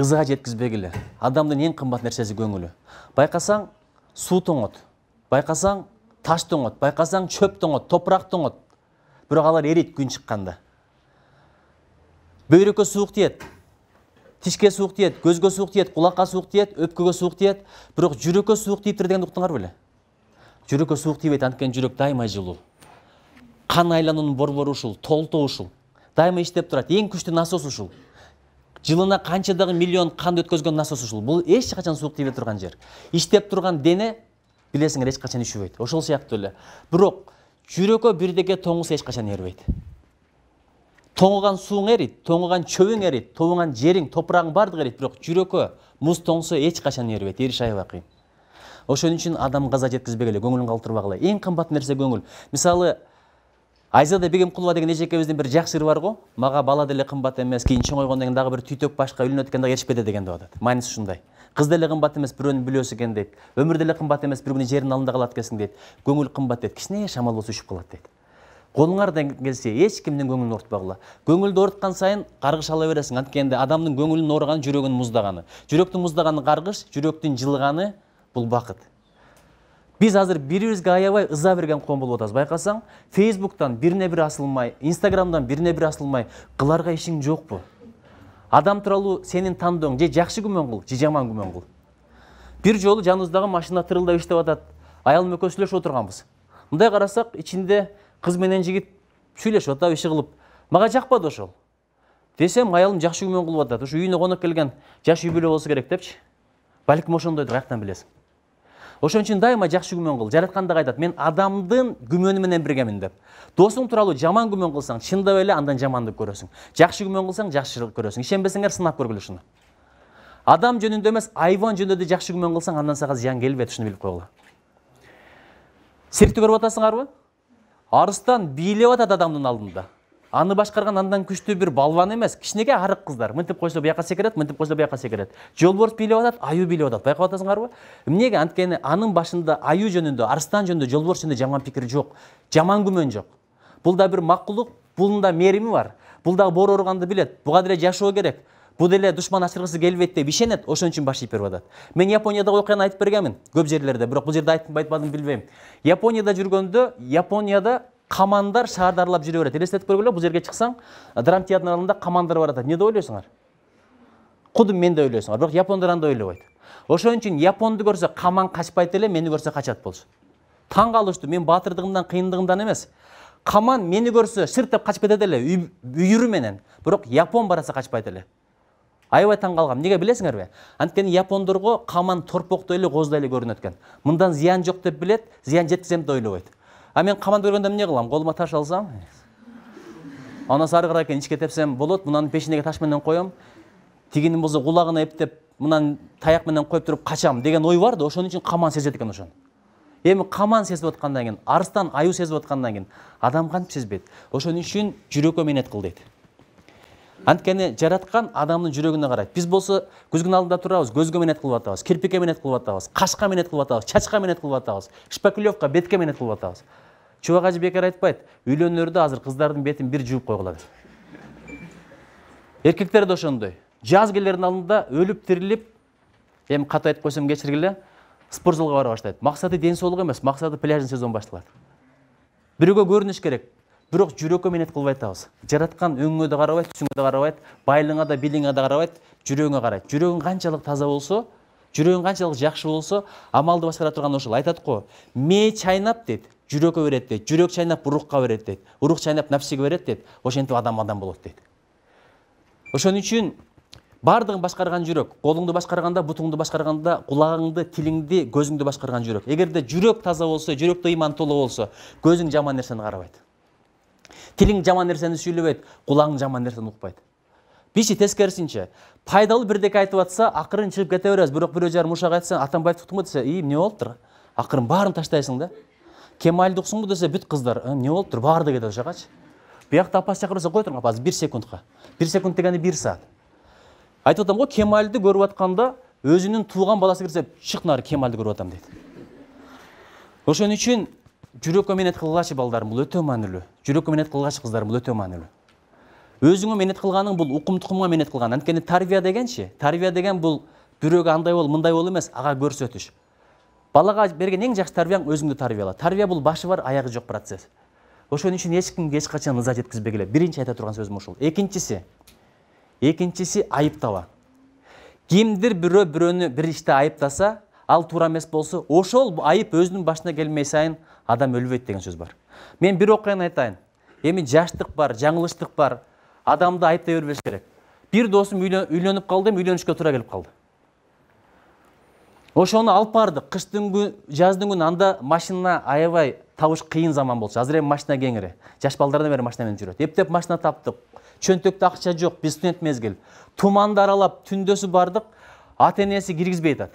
ызга жеткизбегиле. Адамдын эң кымбат нерсеси көңүлү. Байкасаң, суу тоңот. Байкасаң, таш тоңот. Байкасаң, чөп тоңот, топурак тоңот. Бирок алар эрийт күн чыкканда. Бөйрөккө суук тиет. Тишке суук тиет, көзгө суук тиет, кулакка суук тиет, өпкөгө суук тиет. Бирок жүрөккө суук тийиптир дегенди уктуңар беле? Жүрөккө суук тийбейт, анткени жүрөк дайыма жылуу. Кан айлануунун борбору ушул, толтоо ушул. Дайыма иштеп турат. Эң күчтүү насос ушул. Жылына канчадагы миллион кан өткөзгөн насос ушул. Бул эч качан суук тийбей турган жер. Иштеп турган дене билесиңер эч качан üşүбөйт. Ошол сыяктуу эле. Бирок жүрөккө бирдеге тоңуса эч качан эрибейт. Тоңуган сууң эрийт, тоңуган чөбүң эрийт, тоңуган жериң, топурагың бардыгы эрийт, бирок жүрөккө муз тоңсо эч качан эрибейт. Эриш аябай кыйын. Ошон үчүн адам газа жеткизбегиле, көңүлүн калтырбагыла. Эң кымбат нерсе көңүл. Мисалы, Айзада Бегемкулова деген эжекебиздин бир жакшы ыры бар го. Мага бала деле кымбат эмес, кийин чоңойгондон кийин дагы бир түйтөк башка үйлөнөт экен дагы эришпеди деген деп атат. Мааниси ушундай. Кыз деле кымбат эмес, бирөөнүн бүлөсү экен дейт. Өмүр деле кымбат эмес, бир күнү жердин алдында калат экенсиң дейт. Көңүл кымбат дейт. Кичине шамал болсо үшүп калат дейт. Колуңардан келсе эч кимдин көңүлүн оорутпагыла. Көңүлдү ооруткан сайын каргыш ала бересиң. Анткени адамдын көңүлүнүн оорugаны жүрөгүнүн муздаганы. Жүрөктүн муздаганы каргыш, жүрөктүн жылыганы бул бакыт. Биз азыр бири-бирибизге аябай ыза берген коом болуп атабыз. Байкасаң, Facebook'tan бирине бир асылмай, Instagram'dan бирине бир асылмай, кыларга ишиң жокпу? Адам тууралуу сенин тандооң же жакшы күмөн кыл, же жаман күмөн кыл. Бир жолу жаныбыздагы машина тырылдап иштеп атат. Аялым экөөбүз сүйлөшүп отурганбыз. Мындай карасак, ичинде кыз менен жигит сүйлөшүп атат, иши кылып. Мага жакпады ошол. Десем, аялым жакшы күмөн кылып атат. Ушу үйүнө конок келген жаш үй бүлө болсо керек депчи. Балким ошондойдур, каяктан билесиң? Ошон үчүн дайыма жакшы күмөн кыл. Жаратканда айтат, мен адамдын күмөнү менен биргемин деп. Досуң тууралуу жаман күмөн кылсаң, чындап эле андан жамандык көрөсүң. Жакшы күмөн кылсаң, жакшылык көрөсүң. Ишенбесеңер сынап көргүлө ушуну. Адам жөнүндө эмес, айван жөнүндө жакшы күмөн кылсаң, андан сага зыян келбейт, ушуну билип койгула. Циркти көрүп атасыңарбы? Арыстан бийлеп атат адамдын алдында. Аны башкарган андан күчтүү бир балван эмес, кичинекей арык кыздар. Мынтип койсо буяка секерет, мынтип койсо буяка секерет. Жолборс бийлеп атат, аю бийлеп атат. Байкап атасыңарбы? Эмнеге? Анткени анын башында аю жөнүндө, арстан жөнүндө, жолборс жөнүндө жаман пикир жок, жаман күмөн жок. Бул да бир макулук, бунун да мерими бар. Бул да боор ооруганды билет. Буга деле жашоо керек. Бу деле душман ачыргысы келбейт деп ишенет, ошон үчүн баш ийип берип атат. Мен Японияда окуяны айтып бергенмин, көп жерлерде, бирок бул жерде айтпадым билбейм. Японияда жүргөндө, Японияда камандар шаарды аралап жүрө берет. Элестетип көргүлө, бул жерге чыксаң, драм театрдын алдында камандар бар атат. Эмне деп ойлойсуңар? Кудум мен деп ойлойсуңар, бирок япондар андай ойлобойт. Ошон үчүн японду көрсө каман качпайт эле, мени көрсө качат болчу. Таң калыштуу, мен баатырдыгымдан, кыйындыгымдан эмес. Каман мени көрсө шырт деп качып кетет эле, үйүрү менен. Бирок япон бараса качпайт эле. Аябай таң калгам. Эмнеге билесиңерби? Анткени япондорго каман торпоктой эле, коздай эле көрүнөт экен. Мындан зыян жок деп билет, зыян жеткизем деп ойлобойт. А мен каманды көргөндө эмне кылам? Колума таш алсам, аны ары карай ичке тепсем болот, мынаны пешинеге таш менен коем, тигинин болсо кулагына эптеп, мынаны таяк менен коюп туруп качам деген ой бар да, ошон үчүн каман сезет экен ошону. Эми каман сезип аткандан кийин, арстан, аю сезип аткандан кийин адам кантип сезбейт? Ошон үчүн жүрөккө минет кыл дейт. Анткени жараткан адамдын жүрөгүнө карайт. Биз болсо көзгүн алдында турабыз, көзгө минет кылып атабыз, кирпикке минет кылып атабыз, кашка минет кылып атабыз, чачка минет кылып атабыз, шпаклевка, бетке минет кылып атабыз. Чубак ажы бекер айтпайт, үйлөнөрдө азыр кыздардын бетин бир жууп койгула дейт. Эркектер да ошондой. Жаз келердин алдында өлүп тирилип, эми катуу айтып койсом кечиргиле, спорт залга бара баштайт. Максаты ден соолук эмес, максаты пляждын сезон башталат. Бирөөгө көрүнүш керек. Бирок жүрөккө минет кылбай атабыз. Жараткан өңүңө да карабайт, түсүңө да карабайт, байлыгыңа да, билиңе да карабайт, жүрөгүңө карайт. Жүрөгүң канчалык таза болсо, жүрөгүң канчалык жакшы болсо, амалды башкара турган ошол. Айтат го, мээ чайнап дейт, жүрөккө берет дейт, жүрөк чайнап рухка берет дейт, рух чайнап напсиге берет дейт, ошентип адам болот дейт. Ошон үчүн бардыгын башкарган жүрөк, колуңду башкарганда, бутуңду башкарганда, кулагыңды, тилиңди, көзүңдү башкарган жүрөк. Эгерде жүрөк таза болсо, жүрөктө ыйман толуу болсо, көзүң жаман нерсени карабайт. Тилиң жаман нерсени сүйлөбөйт, кулагың жаман нерсени укпайт. Биши тескерисинче, пайдалуу бирдеке айтып атса, акырын чыгып кете беребиз. Бирок бирөө жарым ушак айтса, Атамбаев уктуңбу десе, эмне болуптур? Акырын баарын таштайсың да. Кемалди уксуңбу десе, бүт кыздар, эмне болуптур? Баары да кетет ошакачы. Биякта апасы чакырса, кой туруң апасы 1 секундка. 1 секунд дегени 1 саат. Айтып атам го, Кемалди көрүп атканда, өзүнүн тууган баласы кирсе, чык нары Кемалди көрүп атам дейт. Ошон үчүн жүрөккө минет кылгачы балдарым, бул өтө маанилүү. Жүрөккө минет кылгачы кыздарым, бул өтө маанилүү. Өзүңө менет кылганың бул укум тукумга менет кылган. Анткени тарбия дегенчи, тарбия деген бул бирөөгө андай бол, мындай бол эмес, ага көрсөтүш. Балага берген эң жакшы тарбияң өзүңдү тарбияла. Тарбия бул башы бар, аягы жок процесс. Ошон үчүн эч кимге эч качан ыза жеткизбегиле. Биринчи айта турган сөзүм ушул. Экинчиси айыптаба. Кимдир бирөөнү бир иште айыптаса, ал туура эмес болсо, ошол айып өзүнүн башына келмей сайын адам өлбөйт деген сөз бар. Мен бир окуяны айтайын. Эми жаштык бар, жаңылыштык бар. Адамды айыптай бербеш керек. Бир досум үйлөнүп калды, үйлөнүшкө туура келип калды. Ошону алып бардык. Кыштын күнү, жаздын күнү анда машина аябай табыш кыйын заман болчу. Азыр эми машина кеңири. Жаш балдардан бери машина менен жүрөт. Эптеп машина таптык. Чөнтөктө акча жок, биз студент мезгил. Туманды аралап түндөсү бардык. Ата-энеси киргизбей атат.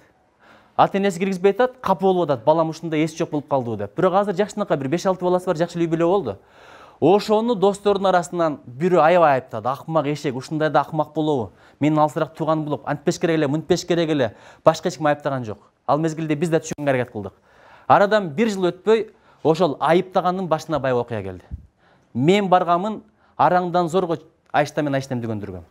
Ата-энеси киргизбей атат, капы болуп атат. Балам ушундай эси жок болуп калды деп. Бирок азыр жакшынакай бир 5-6 баласы бар, жакшы үй бүлө болду. Ошону достордун арасынан бирөө аябай айыптады. Акмак эшек, ушундай да акмак болобу? Менин алысыраак тууганым болуп, антпеш керек эле, мынтпеш керек эле. Башка эч ким айыптаган жок. Ал мезгилде биз да түшүнгөнгө аракет кылдык. Арадан 1 жыл өтпөй, ошол айыптаганын башына бай окуя келди. Мен баргамын, араңдан зорго Айшта мен Айштемди көндүргөм.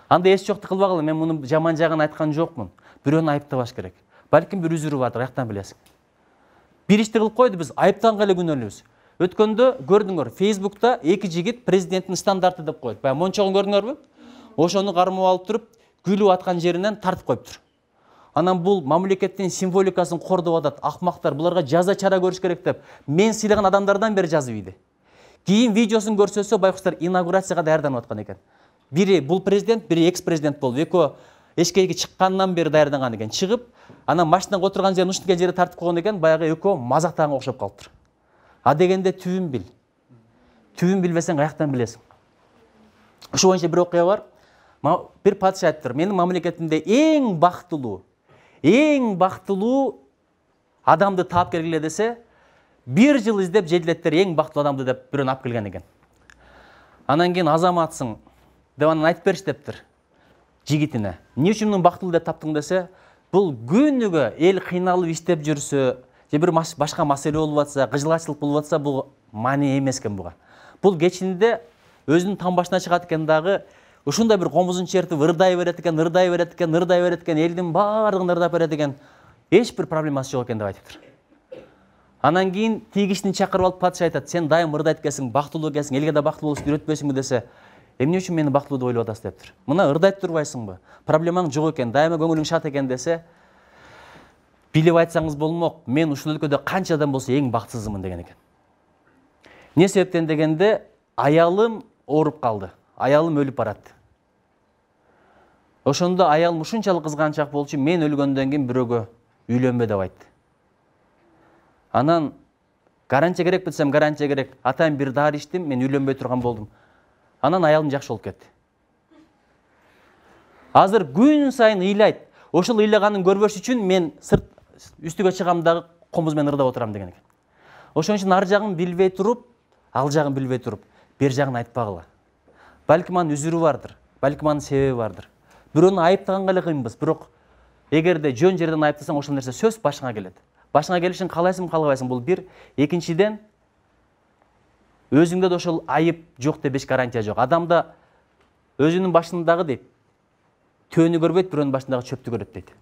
Анда эч жокты кылбагыла, мен мунун жаман жагын айткан жокмун. Бирөөнү айыптабаш керек. Балким бир үзүрү бардыр, аяктан билесиң. Бир ишти кылып койду, биз айыптанга эле күнөөлүбүз. Өткөндө көрдүңөр, Facebook'та 2 жигит президенттин стандарты деп койду. Баягы мончогун көрдүңөрбү? Ошону кармап алып туруп, күлүп аткан жеринен тартып коюптур. Анан бул мамлекеттин символикасын кордоп атат. Акмактар, буларга жаза чара көрүш керек деп. Мен сыйлаган адамдардан бери жазып ийди. Кийин видеосун көрсөтсө, байкуштар инаугурацияга даярданып аткан экен. Бири бул президент, бири экс-президент болуп, экөө эшикке чыккандан бери даярданган экен. Чыгып, анан машинага отурган жерин ушинткен жерге тартып койгон экен, баягы экөө мазактаганга окшоп калыптыр. А дегенде түбүн бил. Түбүн билбесең аяктан билесиң. Ошо боюнча бир окуя бар. Бир падыша айтыптыр, менин мамлекетимде эң бактылуу адамды таап келгиле десе, 1 жыл издеп жеделеттер эң бактылуу адамды деп бирөөнү алып келген экен. Анан кийин азаматсың деп анан айтып бериш дептир жигитине. Эмне үчүн муну бактылуу деп таптың десе, бул күнүгө эл кыйналып иштеп жүрсө, же бир башка маселе болуп атса, кыжылачылык болуп атса, бул маани эмес экен буга. Бул кечинде өзүнүн там башына чыгат экен дагы, ушундай бир комузун чертип ырдай берет экен, элдин баардыгын ырдап берет экен. Эч бир проблемасы жок экен деп айтыптыр. Анан кийин тигишini чакырып алып падыша айтат, сен дайым ырдайт экенсиң, бактылуу экенсиң, элге да бактылуу болушту үйрөтпөйсүңбү десе, эмне үчүн мени бактылуу деп ойлоп атасыз дептир. Мына ырдайт турбайсыңбы? Проблемаң жок экен, дайыма көңүлүң шат экен десе, билип айтсаңыз болмок, мен ушул өлкөдө канча адам болсо эң бактысызмын деген экен. Эмне себептен дегенде, аялым ооруп калды. Аялым өлүп барат. Ошондо аялым ушунчалык кызганчак болчу, мен өлгөндөн кийин бирөөгө үйлөнбө деп айтты. Анан гарантия керек десем, гарантия керек. Атайын бир дары иштим, мен үйлөнбөй турган болдум. Анан аялым жакшы болуп кетти. Азыр күн сайын ыйлайт. Ошол ыйлаганын көрбөш үчүн мен сырт үстүгө чыгам дагы комуз менен ырдап отурам деген экен. Ошон үчүн ар жагын билбей туруп, ал жагын билбей туруп, бер жагын айтпагыла. Балким анын үзүрү бардыр, балким анын себеби бардыр. Бирөөнү айыптаганга эле кыйынбыз, бирок эгерде жөн жерден айыптасаң, ошол нерсе сөз башыңа келет. Башыңа келишин каалайсың, каалабайсың, бул бир. Экинчиден, өзүңдө да ошол айып жок деп эч гарантия жок. Адамда өзүнүн башындагы дейт, төөнү көрбөйт, бирөөнүн башындагы чөптү көрөт дейт.